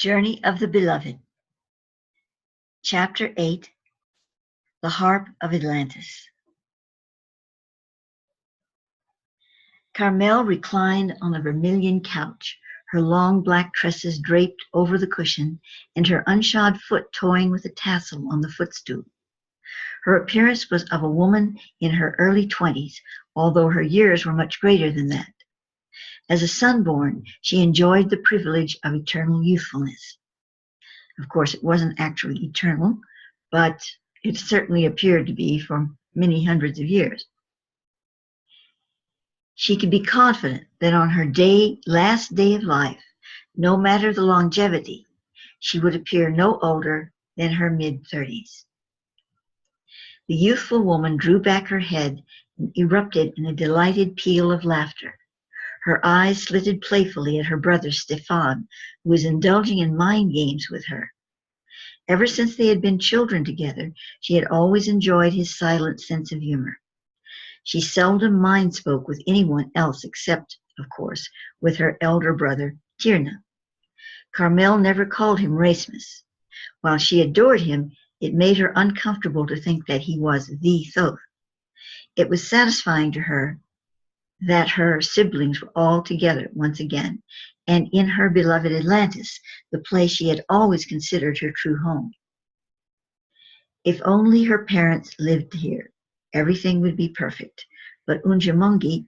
Journey of the Beloved. Chapter 8. The Harp of Atlantis. Carmel reclined on a vermilion couch, her long black tresses draped over the cushion, and her unshod foot toying with a tassel on the footstool. Her appearance was of a woman in her early 20s, although her years were much greater than that. As a sunborn, she enjoyed the privilege of eternal youthfulness. Of course, it wasn't actually eternal, but it certainly appeared to be for many hundreds of years. She could be confident that on her last day of life, no matter the longevity, she would appear no older than her mid-30s. The youthful woman drew back her head and erupted in a delighted peal of laughter. Her eyes slitted playfully at her brother Stefan, who was indulging in mind games with her. Ever since they had been children together, she had always enjoyed his silent sense of humor. She seldom mind-spoke with anyone else except, of course, with her elder brother, KYI'RA. Carmel never called him Raismes. While she adored him, it made her uncomfortable to think that he was the Thoth. It was satisfying to her that her siblings were all together once again, and in her beloved Atlantis, the place she had always considered her true home. If only her parents lived here, everything would be perfect, but Unshamongi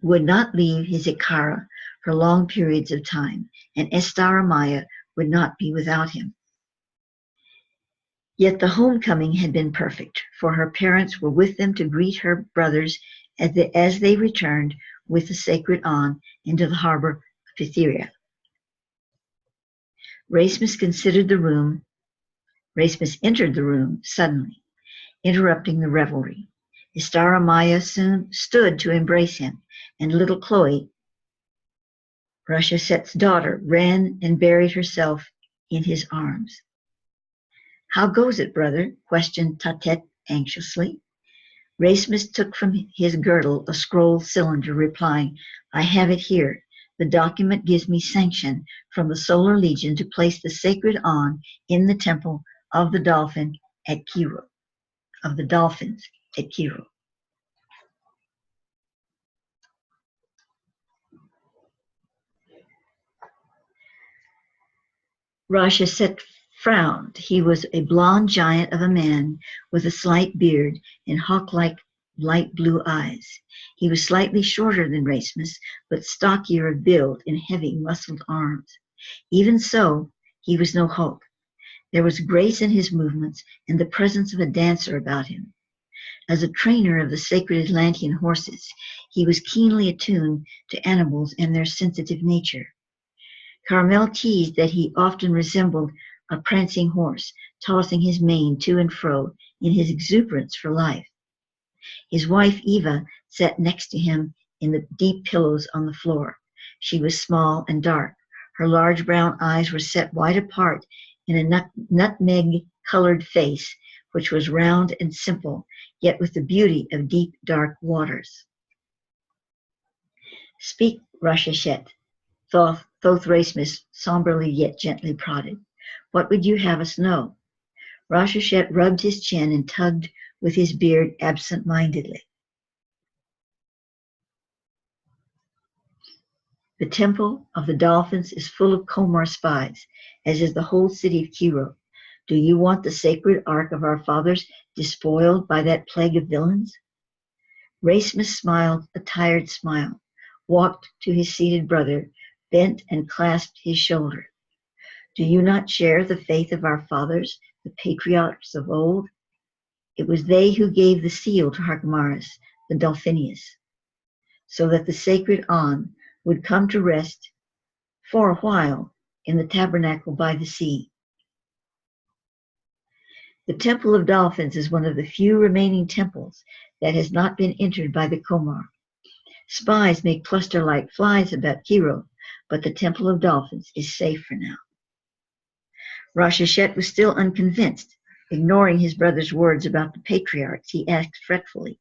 would not leave his Ikara for long periods of time, and Sha'Maia would not be without him. Yet the homecoming had been perfect, for her parents were with them to greet her brothers as they returned with the sacred On into the harbor of KYI'RA. Raismes entered the room suddenly, interrupting the revelry. Sha'Maia soon stood to embrace him, and little Chloe, Rashashet's daughter, ran and buried herself in his arms. "How goes it, brother?" questioned Tatet anxiously. Raismes took from his girdle a scroll cylinder, replying, "I have it here. The document gives me sanction from the Solar Legion to place the sacred On in the Temple of the Dolphins at KYI'RA. Rashashet frowned. He was a blond giant of a man with a slight beard and hawk-like light blue eyes. He was slightly shorter than Raismes, but stockier of build and heavy, muscled arms. Even so, he was no Hulk. There was grace in his movements and the presence of a dancer about him. As a trainer of the sacred Atlantean horses, he was keenly attuned to animals and their sensitive nature. Carmel teased that he often resembled a prancing horse, tossing his mane to and fro in his exuberance for life. His wife, Eva, sat next to him in the deep pillows on the floor. She was small and dark. Her large brown eyes were set wide apart in a nutmeg-colored face, which was round and simple, yet with the beauty of deep, dark waters. "Speak, Rashashet," Thoth Raismes somberly yet gently prodded. "What would you have us know?" Rashashet rubbed his chin and tugged with his beard absent-mindedly. "The Temple of the Dolphins is full of Komar spies, as is the whole city of KYI'RA. Do you want the sacred ark of our fathers despoiled by that plague of villains?" Raismes smiled a tired smile, walked to his seated brother, bent and clasped his shoulder. "Do you not share the faith of our fathers, the patriarchs of old? It was they who gave the seal to Harkemaris, the Dolphinius, so that the sacred On would come to rest for a while in the tabernacle by the sea. The Temple of Dolphins is one of the few remaining temples that has not been entered by the Komar. Spies may cluster like flies about KYI'RA, but the Temple of Dolphins is safe for now." Rashashet was still unconvinced. Ignoring his brother's words about the patriarchs, he asked fretfully,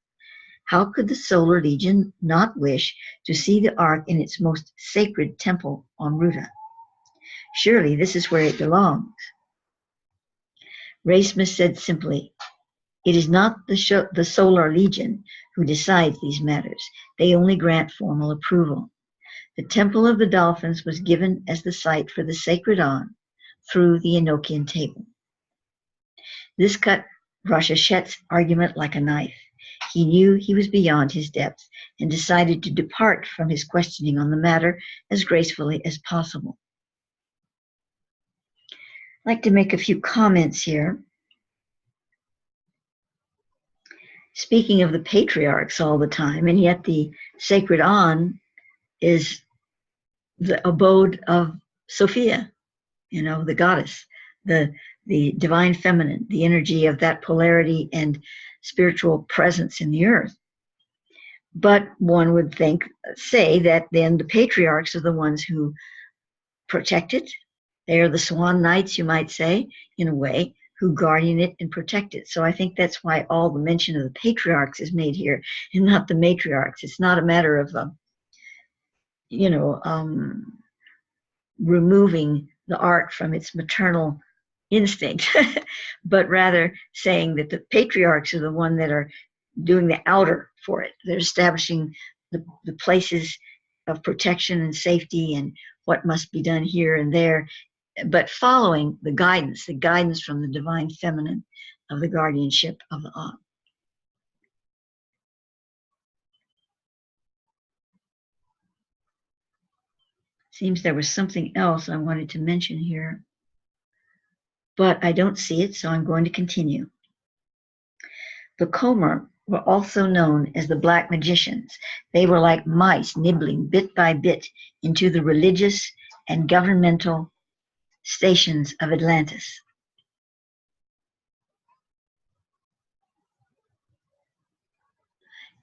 How could the Solar Legion not wish to see the Ark in its most sacred temple on Ruta? Surely this is where it belongs. Raismes said simply, "It is not the Solar Legion who decides these matters. They only grant formal approval. The Temple of the Dolphins was given as the site for the sacred On through the Enochian table." This cut Rashashet's argument like a knife. He knew he was beyond his depth and decided to depart from his questioning on the matter as gracefully as possible. I'd like to make a few comments here. Speaking of the patriarchs all the time, and yet the sacred On is the abode of Sophia, the goddess, the divine feminine, the energy of that polarity and spiritual presence in the earth. But one would say that then the patriarchs are the ones who protect it. They are the swan knights, you might say, in a way, who guardian it and protect it. So I think that's why all the mention of the patriarchs is made here and not the matriarchs. It's not a matter of, removing the Ark from its maternal instinct, but rather saying that the patriarchs are the one that are doing the outer for it. They're establishing the places of protection and safety and what must be done here and there, but following the guidance from the divine feminine of the guardianship of the On. Seems there was something else I wanted to mention here, but I don't see it, so I'm going to continue. The Comer were also known as the Black Magicians. They were like mice nibbling bit by bit into the religious and governmental stations of Atlantis.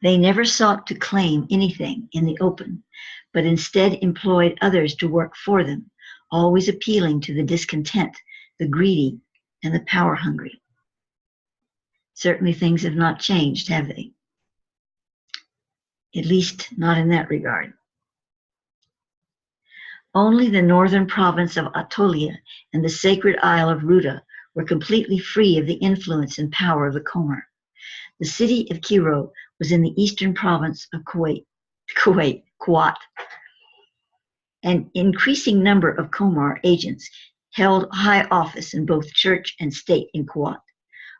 They never sought to claim anything in the open, but instead employed others to work for them, always appealing to the discontent, the greedy, and the power-hungry. Certainly things have not changed, have they? At least not in that regard. Only the northern province of Aetolia and the sacred isle of Ruta were completely free of the influence and power of the Comer. The city of KYI'RA was in the eastern province of Kuwait. An increasing number of Comer agents held high office in both church and state in Kuwait.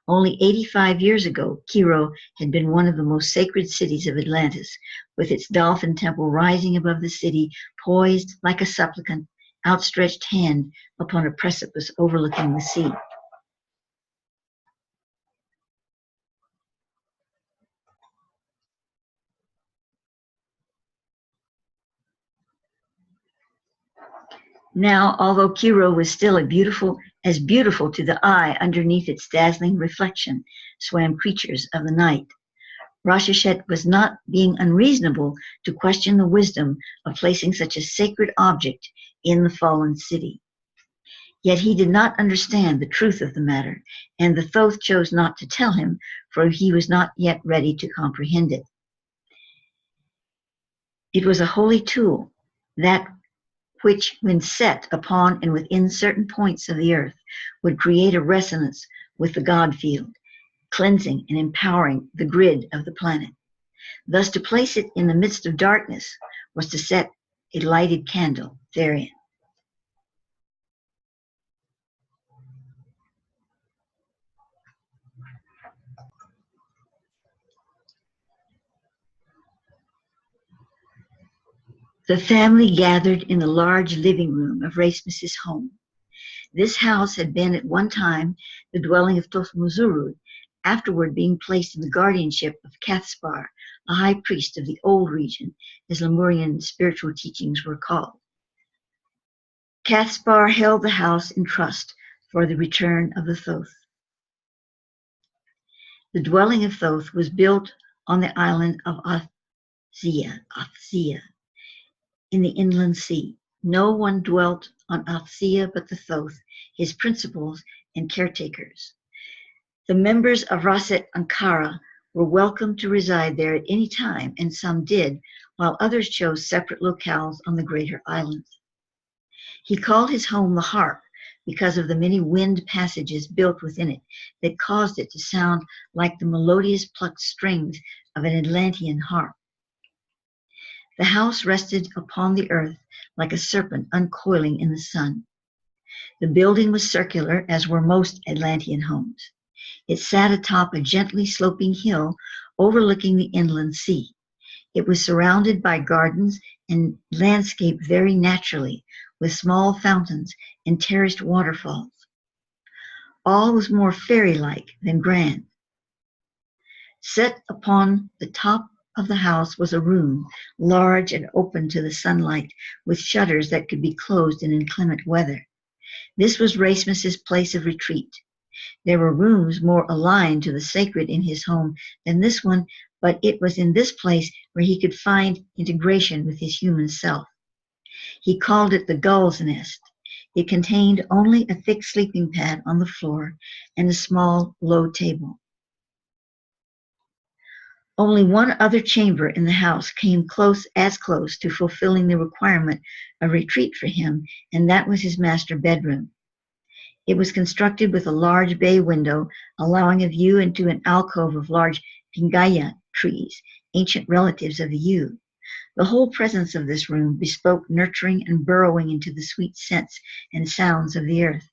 Only 85 years ago, KYI'RA had been one of the most sacred cities of Atlantis, with its dolphin temple rising above the city, poised like a supplicant, outstretched hand upon a precipice overlooking the sea. Now, although KYI'RA was still as beautiful to the eye underneath its dazzling reflection, swam creatures of the night. Rashashet was not being unreasonable to question the wisdom of placing such a sacred object in the fallen city. Yet he did not understand the truth of the matter, and the Thoth chose not to tell him, for he was not yet ready to comprehend it. It was a holy tool, that which, when set upon and within certain points of the earth, would create a resonance with the God field, cleansing and empowering the grid of the planet. Thus, to place it in the midst of darkness was to set a lighted candle therein. The family gathered in the large living room of Raismes' home. This house had been at one time the dwelling of Thoth, afterward being placed in the guardianship of Cathspar, a high priest of the old region, as Lemurian spiritual teachings were called. Cathspar held the house in trust for the return of the Thoth. The dwelling of Thoth was built on the island of Athsia, in the inland sea. No one dwelt on Athsia but the Thoth, his principals and caretakers. The members of Raset Ankara were welcome to reside there at any time, and some did, while others chose separate locales on the greater islands. He called his home the Harp because of the many wind passages built within it that caused it to sound like the melodious plucked strings of an Atlantean harp. The house rested upon the earth like a serpent uncoiling in the sun. The building was circular, as were most Atlantean homes. It sat atop a gently sloping hill overlooking the inland sea. It was surrounded by gardens and landscaped very naturally, with small fountains and terraced waterfalls. All was more fairy-like than grand. Set upon the top of the house was a room, large and open to the sunlight, with shutters that could be closed in inclement weather. This was Raismes' place of retreat. There were rooms more aligned to the sacred in his home than this one, but it was in this place where he could find integration with his human self. He called it the Gulls Nest. It contained only a thick sleeping pad on the floor and a small, low table. Only one other chamber in the house came as close to fulfilling the requirement of retreat for him, and that was his master bedroom. It was constructed with a large bay window, allowing a view into an alcove of large pingaya trees, ancient relatives of the yew. The whole presence of this room bespoke nurturing and burrowing into the sweet scents and sounds of the earth.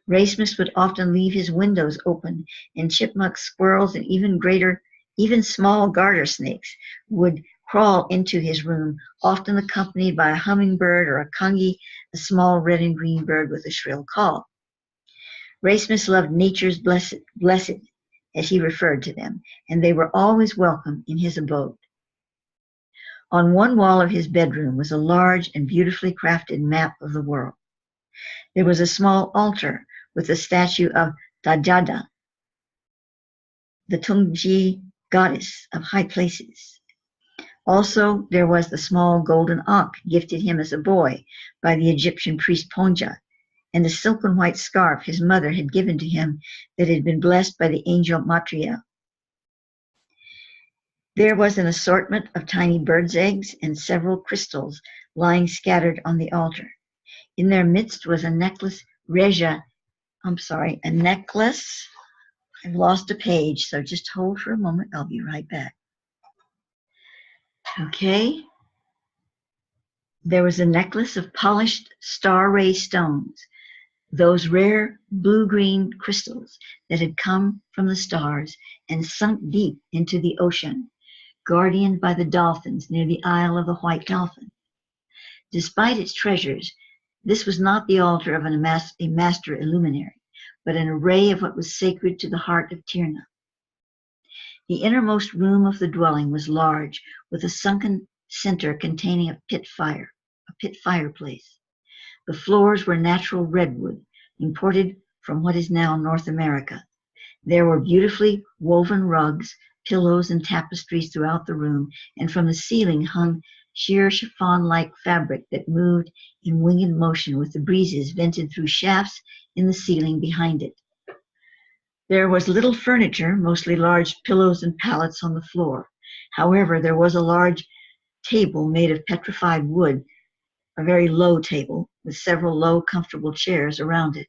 Raismes would often leave his windows open, and chipmunks, squirrels, and even small garter snakes would crawl into his room, often accompanied by a hummingbird or a congy, a small red and green bird with a shrill call. Raismes loved nature's blessed, as he referred to them, and they were always welcome in his abode. On one wall of his bedroom was a large and beautifully crafted map of the world. There was a small altar with a statue of Dajada, the Tungji goddess of high places. Also, there was the small golden ankh gifted him as a boy by the Egyptian priest Ponja, and a silken white scarf his mother had given to him that had been blessed by the angel Matriel. There was an assortment of tiny birds' eggs and several crystals lying scattered on the altar. In their midst was a necklace, a necklace. I've lost a page, so just hold for a moment. I'll be right back. Okay. There was a necklace of polished star ray stones, those rare blue-green crystals that had come from the stars and sunk deep into the ocean, guardianed by the dolphins near the Isle of the White Dolphin. Despite its treasures, this was not the altar of a master illuminary, but an array of what was sacred to the heart of KYI'RA. The innermost room of the dwelling was large, with a sunken center containing a pit fireplace. The floors were natural redwood, imported from what is now North America. There were beautifully woven rugs, pillows, and tapestries throughout the room, and from the ceiling hung sheer chiffon-like fabric that moved in winged motion with the breezes vented through shafts in the ceiling behind it. There was little furniture, mostly large pillows and pallets on the floor. However, there was a large table made of petrified wood, a very low table, with several low, comfortable chairs around it.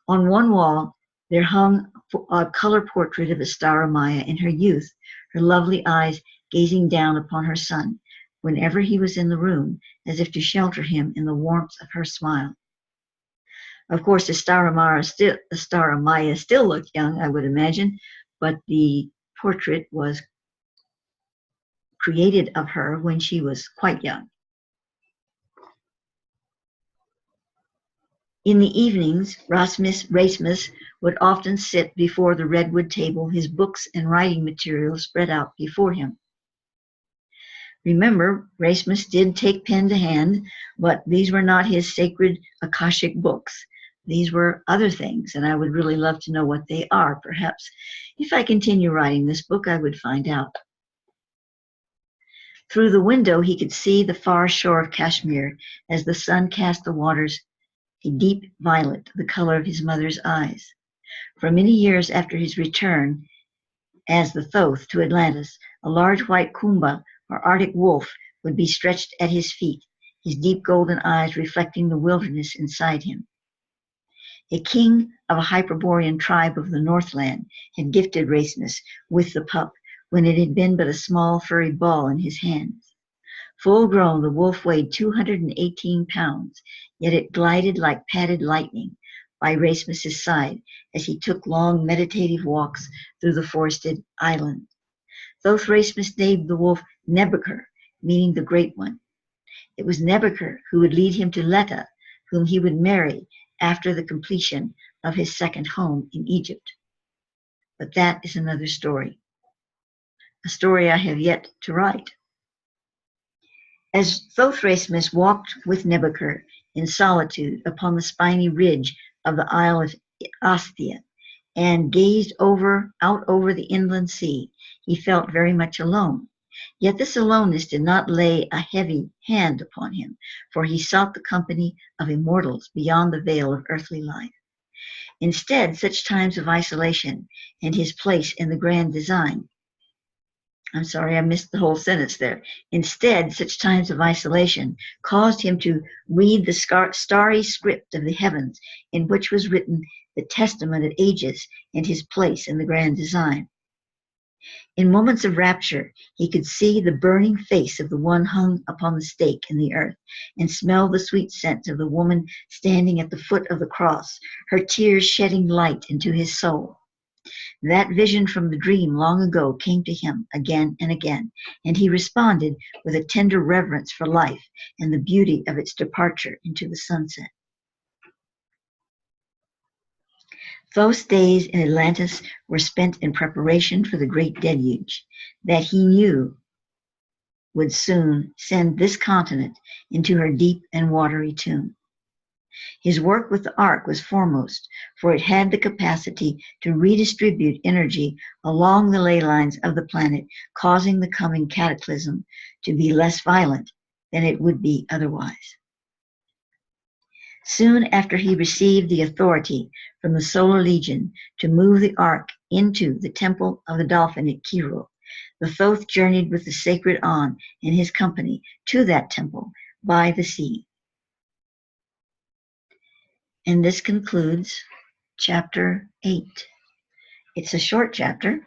On one wall, there hung a color portrait of Sha'Maia in her youth, her lovely eyes gazing down upon her son whenever he was in the room, as if to shelter him in the warmth of her smile. Of course, Sha'Maia still looked young, I would imagine, but the portrait was created of her when she was quite young. In the evenings, Raismes would often sit before the redwood table, his books and writing materials spread out before him. Remember, Raismes did take pen to hand, but these were not his sacred Akashic books. These were other things, and I would really love to know what they are. Perhaps if I continue writing this book, I would find out. Through the window, he could see the far shore of Kashmir as the sun cast the waters a deep violet, the color of his mother's eyes. For many years after his return, as the Thoth to Atlantis, a large white Kumba or Arctic wolf would be stretched at his feet, his deep golden eyes reflecting the wilderness inside him. A king of a Hyperborean tribe of the Northland had gifted Raismes with the pup when it had been but a small furry ball in his hands. Full grown, the wolf weighed 218 pounds, yet it glided like padded lightning by Raismes' side as he took long meditative walks through the forested island. Thoth Raismes named the wolf Nebuchar, meaning the Great One. It was Nebuchar who would lead him to Letta, whom he would marry after the completion of his second home in Egypt. But that is another story, a story I have yet to write. As Thoth Raismes walked with Nebuchar in solitude upon the spiny ridge of the Isle of Osthia and gazed out over the inland sea, he felt very much alone. Yet this aloneness did not lay a heavy hand upon him, for he sought the company of immortals beyond the veil of earthly life. Instead, such times of isolation and his place in the grand design I'm sorry, I missed the whole sentence there. Instead, such times of isolation caused him to read the starry script of the heavens, in which was written the testament of ages and his place in the grand design. In moments of rapture, he could see the burning face of the one hung upon the stake in the earth, and smell the sweet scent of the woman standing at the foot of the cross, her tears shedding light into his soul. That vision from the dream long ago came to him again and again, and he responded with a tender reverence for life and the beauty of its departure into the sunset. Those days in Atlantis were spent in preparation for the great deluge that he knew would soon send this continent into her deep and watery tomb. His work with the ark was foremost, for it had the capacity to redistribute energy along the ley lines of the planet, causing the coming cataclysm to be less violent than it would be otherwise. Soon after he received the authority from the Solar Legion to move the ark into the Temple of the Dolphin at KYI'RA, the Thoth journeyed with the sacred On and his company to that temple by the sea. And this concludes chapter 8. It's a short chapter,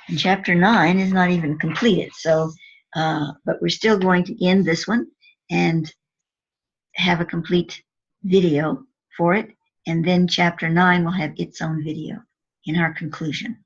and chapter 9 is not even completed. So, but we're still going to end this one and have a complete video for it. And then chapter 9 will have its own video in our conclusion.